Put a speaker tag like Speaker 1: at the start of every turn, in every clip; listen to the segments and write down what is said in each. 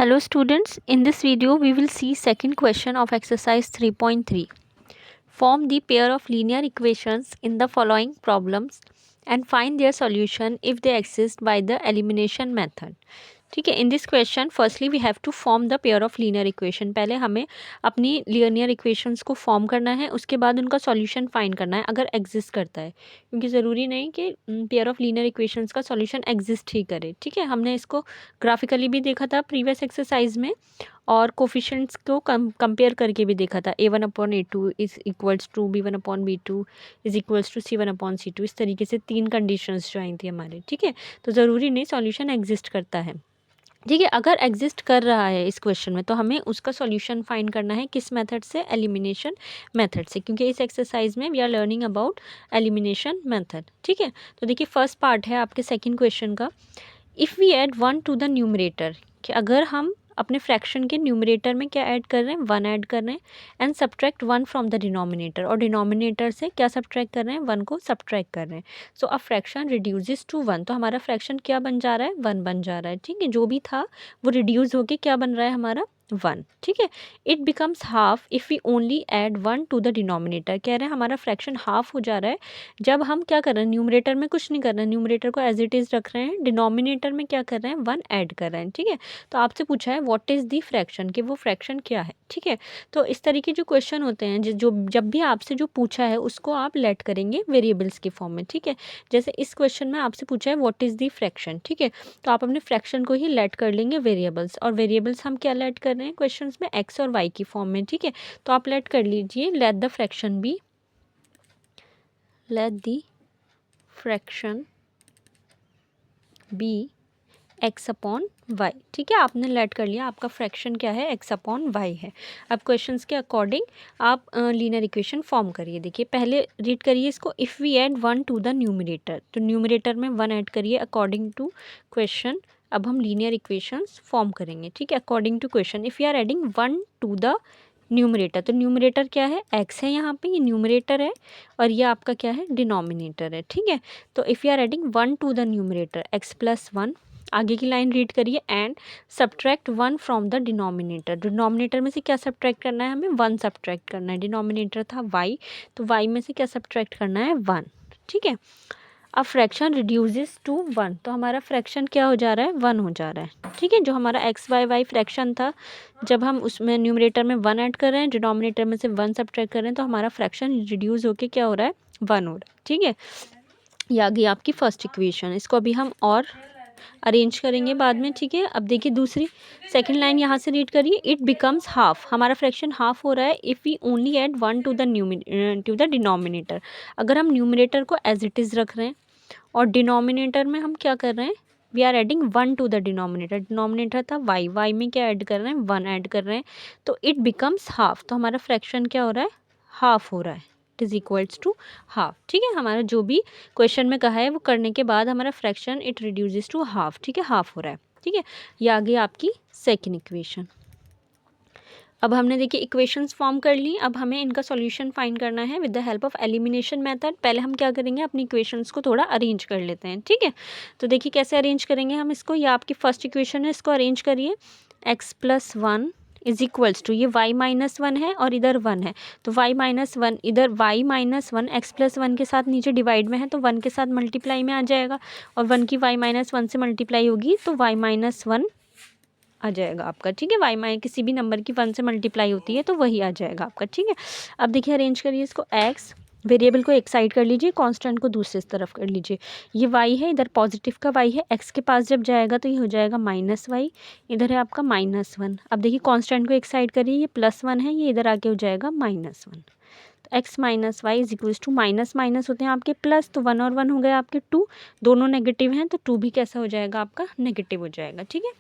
Speaker 1: Hello students, in this video we will see second question of exercise 3.3. Form the pair of linear equations in the following problems and find their solution if they exist by the elimination method. ठीक है, in this question firstly we have to form the pair of linear equation. पहले हमें अपनी linear equations को form करना है, उसके बाद उनका सॉल्यूशन फाइंड करना है अगर एग्जिस्ट करता है, क्योंकि ज़रूरी नहीं कि पेयर ऑफ लीनियर इक्वेशंस का सॉल्यूशन एग्जिस्ट ही करे। ठीक है, हमने इसको ग्राफिकली भी देखा था प्रीवियस एक्सरसाइज में और कोफिशिएंट्स को कंपेयर करके भी देखा था। a1/a2 is equals to b1/b2 is equals to c1/c2। इस तरीके से 3 कंडीशंस जो आई थी हमारे। ठीक है, तो ज़रूरी नहीं सॉल्यूशन एग्जिस्ट करता है। ठीक है, अगर एग्जिस्ट कर रहा है इस क्वेश्चन में तो हमें उसका सॉल्यूशन फाइंड करना है किस मेथड से, एलिमिनेशन मेथड से, क्योंकि इस एक्सरसाइज में we are learning about elimination method. ठीक है, तो देखिए फर्स्ट पार्ट है आपके सेकंड क्वेश्चन का। If we add 1 to the numerator, कि अगर हम अपने फ्रैक्शन के न्यूमरेटर में क्या ऐड कर रहे हैं, 1 ऐड कर रहे हैं, and subtract 1 from the denominator, और डिनोमिनेटर से क्या सब्ट्रैक्ट कर रहे हैं, 1 को सब्ट्रैक्ट कर रहे हैं। सो अ फ्रैक्शन रिड्यूसेस टू 1, तो हमारा फ्रैक्शन क्या बन जा रहा है, 1 बन जा रहा है। ठीक है, जो भी था वो रिड्यूस होके क्या बन रहा है हमारा, 1। ठीक है, it becomes half if we only add 1 to the denominator. कह रहे हैं हमारा फ्रैक्शन हाफ हो जा रहा है जब हम क्या कर रहे हैं, न्यूमरेटर में कुछ नहीं कर रहे हैं, न्यूमरेटर को एज इट इज़ रख रहे हैं, डिनोमिनेटर में क्या कर रहे हैं, 1 ऐड कर रहे हैं। ठीक है, तो आपसे पूछा है व्हाट इज़ दी फ्रैक्शन, कि वो फ्रैक्शन क्या है। ठीक है, तो इस तरीके जो क्वेश्चन होते हैं जो जब भी आपसे जो पूछा है उसको आप लेट करेंगे वेरिएबल्स के फॉर्म में। ठीक है, जैसे इस क्वेश्चन में आपसे पूछा है व्हाट इज़ दी फ्रैक्शन। ठीक है, तो आप अपने फ्रैक्शन को ही लेट कर लेंगे वेरिएबल्स, और वेरिएबल्स हम क्या लेट कर रहे हैं क्वेश्चंस में, एक्स और वाई की फॉर्म में। ठीक है, तो आप लेट कर लीजिए, let the fraction be X upon Y. ठीक है, आपने लेट कर लिया, आपका फ्रैक्शन क्या है, एक्स अपॉन वाई है। अब क्वेश्चंस के अकॉर्डिंग आप लीनियर इक्वेशन फॉर्म करिए। देखिए पहले रीड करिए इसको, if we add 1 to the numerator, तो न्यूमरेटर में 1 ऐड करिए अकॉर्डिंग टू क्वेश्चन। अब हम लीनियर इक्वेशंस फॉर्म करेंगे। ठीक है, according to question, if you are adding 1 to the numerator, तो न्यूमरेटर क्या है, एक्स है, यहाँ पे ये न्यूमरेटर है और ये आपका क्या है, डिनोमिनेटर है। ठीक है, तो if you are adding 1 to the numerator, X plus 1, आगे की लाइन रीड करिए, and subtract 1 from the denominator. Denominator में से क्या सब्ट्रैक्ट करना है, हमें 1 सब्ट्रैक्ट करना है। डिनोमिनेटर था y, तो y में से क्या सब्ट्रैक्ट करना है, 1। ठीक है, अब फ्रैक्शन रिड्यूसेस टू 1, तो हमारा फ्रैक्शन क्या हो जा रहा है, 1 हो जा रहा है। ठीक है, जो हमारा एक्स वाई वाई फ्रैक्शन था, जब हम उसमें न्यूमरेटर में 1 ऐड कर रहे हैं, डिनोमिनेटर में से 1 सब्ट्रैक्ट कर रहे हैं, तो हमारा फ्रैक्शन रिड्यूस होके क्या हो रहा है, 1 हो रहा है। ठीक है, ये आ गई आपकी फर्स्ट इक्वेशन। इसको अभी हम और अरेंज करेंगे बाद में। ठीक है, अब देखिए दूसरी सेकंड लाइन यहाँ से रीड करिए, इट बिकम्स हाफ, हमारा फ्रैक्शन हाफ हो रहा है if we only add 1 to the denominator. अगर हम न्यूमरेटर को एज इट इज़ रख रहे हैं और डिनोमिनेटर में हम क्या कर रहे हैं, we are adding 1 to the denominator. Denominator था वाई, वाई में क्या ऐड कर रहे हैं, 1 ऐड कर रहे हैं, तो इट बिकम्स हाफ, तो हमारा फ्रैक्शन क्या हो रहा है, हाफ हो रहा है, it is equals to half. ठीक है, हमारा जो भी क्वेश्चन में कहा है वो करने के बाद हमारा fraction it reduces to half. ठीक है, हाफ हो रहा है। ठीक है, ये आ गई आपकी सेकेंड इक्वेशन। अब हमने देखिए इक्वेशंस फॉर्म कर ली, अब हमें इनका सॉल्यूशन फाइंड करना है with the help of elimination method. पहले हम क्या करेंगे, अपनी इक्वेशंस को थोड़ा अरेंज कर लेते हैं। ठीक है, तो देखिए कैसे अरेंज करेंगे हम इसको, ये आपकी फर्स्ट इक्वेशन है, इसको अरेंज करिए, X plus 1 is equals to, ये y माइनस 1 है और इधर 1 है, तो y माइनस 1 इधर y माइनस 1 एक्स प्लस 1 के साथ नीचे डिवाइड में है, तो 1 के साथ मल्टीप्लाई में आ जाएगा, और 1 की y माइनस 1 से मल्टीप्लाई होगी तो y माइनस 1 आ जाएगा आपका। ठीक है, वाई माइ किसी भी नंबर की 1 से मल्टीप्लाई होती है तो वही आ जाएगा आपका। ठीक है, अब देखिए अरेंज करिए इसको, एक्स वेरिएबल को एक साइड कर लीजिए, कांस्टेंट को दूसरी तरफ कर लीजिए। ये वाई है, इधर पॉजिटिव का वाई है, एक्स के पास जब जाएगा तो ये हो जाएगा माइनस वाई, इधर है आपका माइनस 1। अब देखिए कांस्टेंट को एक साइड करिए, ये प्लस 1 है, ये इधर आके हो जाएगा माइनस 1। तो X minus Y is equals to, minus minus होते हैं आपके प्लस, तो 1 और 1 हो गए आपके 2, दोनों नेगेटिव हैं तो 2 भी कैसा हो जाएगा आपका, नेगेटिव हो जाएगा। ठीक है,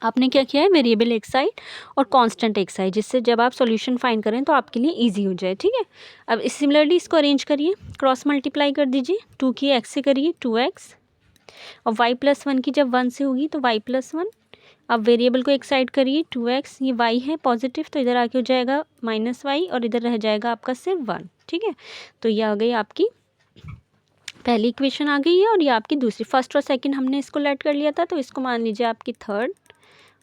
Speaker 1: आपने क्या किया है, वेरिएबल एक साइड और कांस्टेंट एक साइड, जिससे जब आप सॉल्यूशन फाइंड करें तो आपके लिए इजी हो जाए। ठीक है, अब सिमिलरली इसको अरेंज करिए, क्रॉस मल्टीप्लाई कर दीजिए, 2 की एक्स से करिए 2x, और y प्लस 1 की जब 1 से होगी तो y प्लस 1। अब वेरिएबल को एक साइड करिए 2x, ये y है पॉजिटिव, तो इधर आके हो जाएगा माइनस वाई, और इधर रह जाएगा आपका सिर्फ 1। ठीक है, तो ये आ गई आपकी पहली इक्वेशन आ गई है, और ये आपकी दूसरी, फर्स्ट और सेकंड हमने इसको लेट कर लिया था, तो इसको मान लीजिए आपकी थर्ड,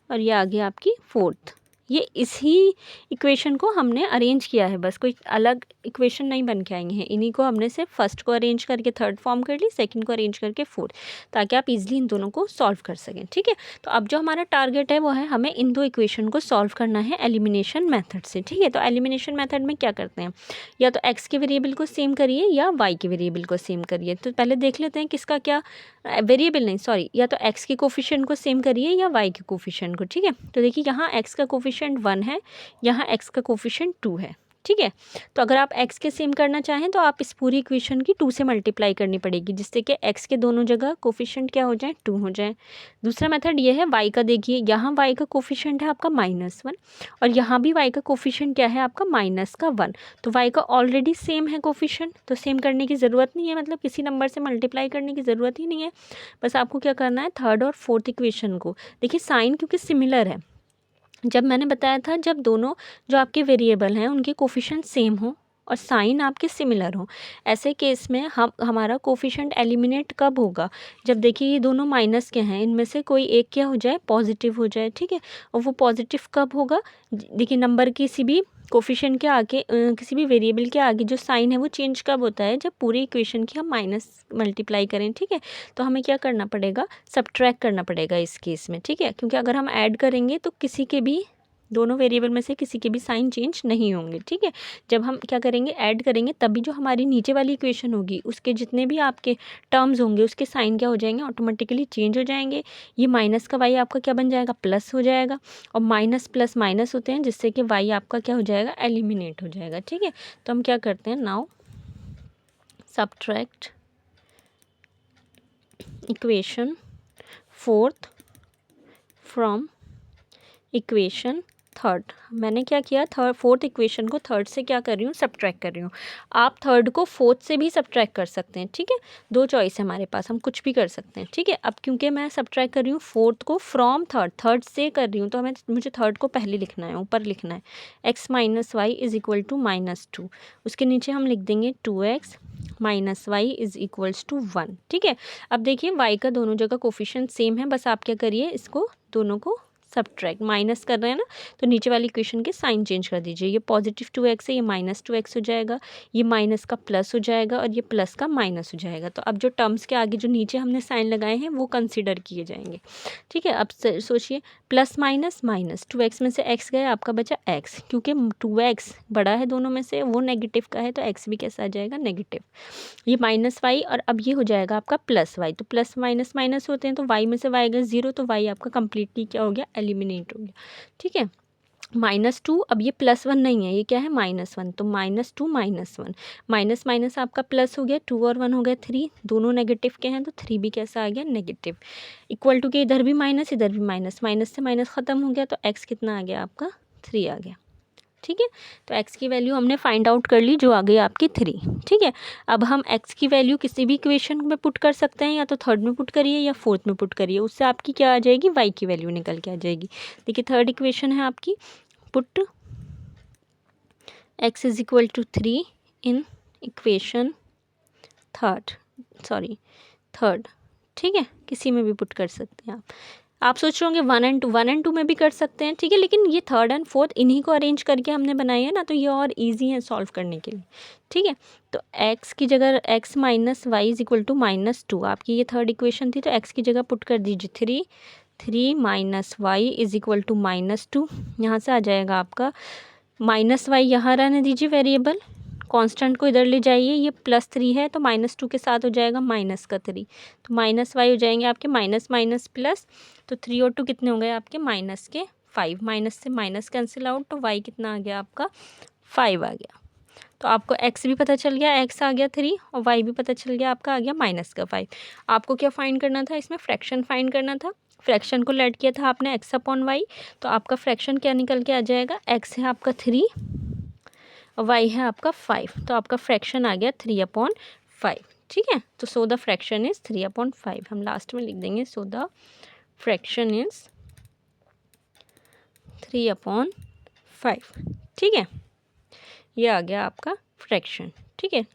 Speaker 1: और ये आ गया आपकी फोर्थ। ये इसी इक्वेशन को हमने अरेंज किया है, बस कोई अलग इक्वेशन नहीं बन के आएंगे हैं। इन्हीं को हमने सिर्फ फर्स्ट को अरेंज करके थर्ड फॉर्म कर ली, सेकंड को अरेंज करके फोर्थ, ताकि आप इजीली इन दोनों को सॉल्व कर सकें। ठीक है, तो अब जो हमारा टारगेट है वो है हमें इन दो इक्वेशन को सॉल्व करना है एलिमिनेशन मेथड से। ठीक है, तो एलिमिनेशन मेथड में क्या करते हैं, या तो एक्स के वेरिएबल को सेम करिए या वाई के वेरिएबल को सेम करिए। तो पहले देख लेते हैं किसका क्या वेरिएबल नहीं सॉरी, या तो एक्स के कोफिशिएंट को सेम करिए या वाई के कोफिशिएंट को। ठीक है, तो देखिए यहाँ एक्स का कोफिशिएंट 1 है, यहाँ एक्स का कोफिशिएंट 2 है। ठीक है, तो अगर आप x के सेम करना चाहें तो आप इस पूरी इक्वेशन की 2 से मल्टीप्लाई करनी पड़ेगी, जिससे कि x के दोनों जगह कोफिशिएंट क्या हो जाए, 2 हो जाए। दूसरा मेथड ये है y का। देखिए यहाँ y का कोफिशिएंट है आपका -1 और यहाँ भी y का कोफिशिएंट क्या है आपका -1। तो y का ऑलरेडी सेम है कोफिशिएंट, तो सेम करने की ज़रूरत नहीं है, मतलब किसी नंबर से मल्टीप्लाई करने की ज़रूरत ही नहीं है। बस आपको क्या करना है, थर्ड और फोर्थ इक्वेशन को देखिए साइन क्योंकि सिमिलर है। जब मैंने बताया था जब दोनों जो आपके वेरिएबल हैं उनके कोफिशिएंट सेम हो और साइन आपके सिमिलर हो, ऐसे केस में हमारा कोफिशिएंट एलिमिनेट कब होगा, जब देखिए ये दोनों माइनस के हैं, इनमें से कोई एक क्या हो जाए, पॉजिटिव हो जाए। ठीक है, और वो पॉजिटिव कब होगा, देखिए नंबर किसी भी कोफिशिएंट के आगे किसी भी वेरिएबल के आगे जो साइन है वो चेंज कब होता है, जब पूरी इक्वेशन की हम माइनस मल्टीप्लाई करें। ठीक है, तो हमें क्या करना पड़ेगा, सब्ट्रैक्ट करना पड़ेगा इस केस में। ठीक है, क्योंकि अगर हम ऐड करेंगे तो किसी के भी दोनों वेरिएबल में से किसी के भी साइन चेंज नहीं होंगे। ठीक है, जब हम क्या करेंगे, ऐड करेंगे, तभी जो हमारी नीचे वाली इक्वेशन होगी उसके जितने भी आपके टर्म्स होंगे उसके साइन क्या हो जाएंगे, ऑटोमेटिकली चेंज हो जाएंगे। ये माइनस का वाई आपका क्या बन जाएगा, प्लस हो जाएगा, और माइनस प्लस माइनस होते हैं जिससे कि वाई आपका क्या हो जाएगा, एलिमिनेट हो जाएगा। ठीक है, तो हम क्या करते हैं, now subtract equation fourth from equation third. मैंने क्या किया, फोर्थ इक्वेशन को थर्ड से क्या कर रही हूँ, सब्ट्रैक्ट कर रही हूँ। आप थर्ड को फोर्थ से भी सब्ट्रैक्ट कर सकते हैं। ठीक है, दो चॉइस है हमारे पास, हम कुछ भी कर सकते हैं। ठीक है, अब क्योंकि मैं सब्ट्रैक्ट कर रही हूँ फोर्थ को फ्रॉम थर्ड, थर्ड से कर रही हूँ, तो मुझे थर्ड को पहले लिखना है, ऊपर लिखना है x minus Y is equal to -2। उसके नीचे हम लिख देंगे 2x minus Y is equals to 1। ठीक है, अब देखिए y का दोनों जगह कोफिशिएंट सेम है, बस आप क्या करिए, इसको दोनों को सब्ट्रैक्ट, माइनस कर रहे हैं ना, तो नीचे वाली इक्वेशन के साइन चेंज कर दीजिए। ये पॉजिटिव 2x है, ये -2x हो जाएगा, ये माइनस का प्लस हो जाएगा और ये प्लस का माइनस हो जाएगा। तो अब जो टर्म्स के आगे जो नीचे हमने साइन लगाए हैं वो कंसिडर किए जाएंगे। ठीक है, अब सोचिए प्लस माइनस माइनस, 2x में से x गया, आपका बचा x, क्योंकि 2x बड़ा है दोनों में से, वो नेगेटिव का है, तो x भी कैसा आ जाएगा, नेगेटिव। ये -y और अब ये हो जाएगा आपका +y, तो प्लस माइनस माइनस होते हैं, तो y में से y गया 0, तो y आपका कम्प्लीटली क्या हो गया, एलिमिनेट हो गया। ठीक है, -2, अब ये +1 नहीं है, ये क्या है, -1, तो -2 -1, माइनस माइनस आपका प्लस हो गया, 2 और 1 हो गया 3, दोनों नेगेटिव के हैं, तो 3 भी कैसा आ गया, नेगेटिव। इक्वल टू के इधर भी माइनस, इधर भी माइनस, माइनस से माइनस ख़त्म हो गया, तो x कितना आ गया आपका, 3 आ गया। ठीक है, तो x की वैल्यू हमने फाइंड आउट कर ली, जो आ गई आपकी 3। ठीक है, अब हम x की वैल्यू किसी भी इक्वेशन में पुट कर सकते हैं, या तो थर्ड में पुट करिए या फोर्थ में पुट करिए, उससे आपकी क्या आ जाएगी, y की वैल्यू निकल के आ जाएगी। देखिए थर्ड इक्वेशन है आपकी, put x is equal to 3 in equation third. ठीक है, किसी में भी पुट कर सकते हैं आप सोच रहे होंगे 1 and 2 में भी कर सकते हैं। ठीक है, लेकिन ये थर्ड एंड फोर्थ इन्हीं को अरेंज करके हमने बनाई है ना, तो ये और इजी है सॉल्व करने के लिए। ठीक है, तो x की जगह x minus Y is equal to -2, आपकी ये थर्ड इक्वेशन थी, तो x की जगह पुट कर दीजिए 3 minus Y is equal to -2। यहाँ से आ जाएगा आपका -y, यहाँ रहने दीजिए वेरिएबल, कांस्टेंट को इधर ले जाइए, ये +3 है तो -2 के साथ हो जाएगा -3, तो -y हो जाएंगे आपके माइनस माइनस प्लस, तो 3 और 2 कितने हो गए आपके -5, माइनस से माइनस कैंसिल आउट, तो y कितना आ गया आपका 5 आ गया। तो आपको x भी पता चल गया, x आ गया 3 और y भी पता चल गया, आपका आ गया -5। आपको क्या फाइंड करना था, इसमें फ्रैक्शन फाइंड करना था, फ्रैक्शन को लेट किया था आपने x/y, तो आपका फ्रैक्शन क्या निकल के आ जाएगा, x है आपका 3 और y है आपका 5, तो आपका फ्रैक्शन आ गया 3/5। ठीक है, तो सो द फ्रैक्शन इज 3/5, हम लास्ट में लिख देंगे सो द फ्रैक्शन इज 3/5। ठीक है, ये आ गया आपका फ्रैक्शन। ठीक है,